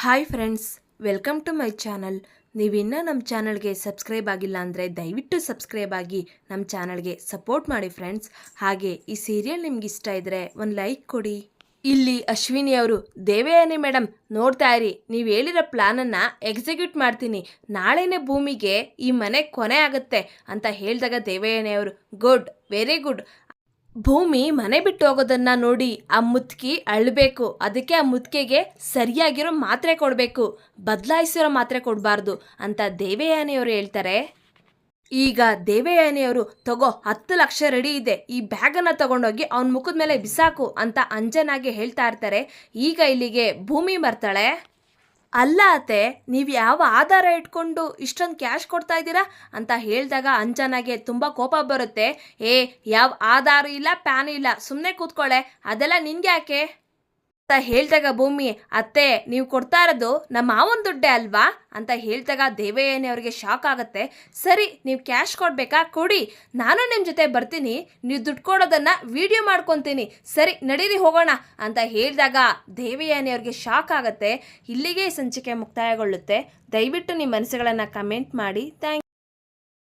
Hi friends, welcome to my channel. ನೀವಿನ್ನೂ ನಮ್ಮ ಚಾನಲ್ಗೆ ಸಬ್ಸ್ಕ್ರೈಬ್ ಆಗಿಲ್ಲ ಅಂದರೆ ದಯವಿಟ್ಟು ಸಬ್ಸ್ಕ್ರೈಬ್ ಆಗಿ ನಮ್ಮ ಚಾನಲ್ಗೆ ಸಪೋರ್ಟ್ ಮಾಡಿ ಫ್ರೆಂಡ್ಸ್. ಹಾಗೆ ಈ ಸೀರಿಯಲ್ ನಿಮ್ಗೆ ಇಷ್ಟ ಇದ್ದರೆ ಒಂದು ಲೈಕ್ ಕೊಡಿ. ಇಲ್ಲಿ ಅಶ್ವಿನಿ ಅವರು, ದೇವಯಾನಿ ಮೇಡಮ್ ನೋಡ್ತಾ ಇರಿ, ನೀವು ಹೇಳಿರೋ ಪ್ಲಾನನ್ನು ಎಕ್ಸಿಕ್ಯೂಟ್ ಮಾಡ್ತೀನಿ, ನಾಳೆನೇ ಭೂಮಿಗೆ ಈ ಮನೆ ಕೊನೆ ಆಗುತ್ತೆ ಅಂತ ಹೇಳಿದಾಗ ದೇವಯಾನಿ ಅವರು, ಗುಡ್, ವೆರಿ ಗುಡ್. ಭೂಮಿ ಮನೆ ಬಿಟ್ಟು ಹೋಗೋದನ್ನ ನೋಡಿ ಆ ಮುತ್ಕಿ ಅಳಬೇಕು. ಅದಕ್ಕೆ ಆ ಮುತ್ಕೆಗೆ ಸರಿಯಾಗಿರೋ ಮಾತ್ರೆ ಕೊಡಬೇಕು, ಬದಲಾಯಿಸಿರೋ ಮಾತ್ರೆ ಕೊಡಬಾರ್ದು ಅಂತ ದೇವಯಾನಿಯವರು ಹೇಳ್ತಾರೆ. ಈಗ ದೇವಯಾನಿಯವರು, ತಗೋ 10 ಲಕ್ಷ ರೆಡಿ ಇದೆ, ಈ ಬ್ಯಾಗನ್ನು ತಗೊಂಡೋಗಿ ಅವನ ಮುಖದ ಮೇಲೆ ಬಿಸಾಕು ಅಂತ ಅಂಜನಾಗೆ ಹೇಳ್ತಾ ಇರ್ತಾರೆ. ಈಗ ಇಲ್ಲಿಗೆ ಭೂಮಿ ಬರ್ತಾಳೆ. ಅಲ್ಲ ಅತ್ತೆ, ನೀವು ಯಾವ ಆಧಾರ ಇಟ್ಕೊಂಡು ಇಷ್ಟೊಂದು ಕ್ಯಾಶ್ ಕೊಡ್ತಾ ಇದ್ದೀರಾ ಅಂತ ಹೇಳಿದಾಗ ಅಂಜನಾಗೆ ತುಂಬ ಕೋಪ ಬರುತ್ತೆ. ಯಾವ ಆಧಾರ ಇಲ್ಲ, ಪ್ಯಾನ್ ಇಲ್ಲ, ಸುಮ್ಮನೆ ಕೂತ್ಕೊಳ್ಳೆ, ಅದೆಲ್ಲ ನಿನ್ಗೆ ಯಾಕೆ ಅಂತ ಹೇಳಿದಾಗ ಭೂಮಿ, ಅತ್ತೆ ನೀವು ಕೊಡ್ತಾ ಇರೋದು ನಮ್ಮ ಮಾವನ ದುಡ್ಡೇ ಅಲ್ವಾ ಅಂತ ಹೇಳಿದಾಗ ದೇವಯಾನಿ ಅವರಿಗೆ ಶಾಕ್ ಆಗುತ್ತೆ. ಸರಿ, ನೀವು ಕ್ಯಾಶ್ ಕೊಡಬೇಕಾ, ಕೊಡಿ, ನಾನು ನಿಮ್ಮ ಜೊತೆ ಬರ್ತೀನಿ, ನೀವು ದುಡ್ಡು ಕೊಡೋದನ್ನು ವಿಡಿಯೋ ಮಾಡ್ಕೊತೀನಿ, ಸರಿ ನಡೀರಿ ಹೋಗೋಣ ಅಂತ ಹೇಳಿದಾಗ ದೇವಯಾನಿ ಅವ್ರಿಗೆ ಶಾಕ್ ಆಗುತ್ತೆ. ಇಲ್ಲಿಗೆ ಈ ಸಂಚಿಕೆ ಮುಕ್ತಾಯಗೊಳ್ಳುತ್ತೆ. ದಯವಿಟ್ಟು ನಿಮ್ಮ ಮನಸ್ಸುಗಳನ್ನು ಕಮೆಂಟ್ ಮಾಡಿ. ಥ್ಯಾಂಕ್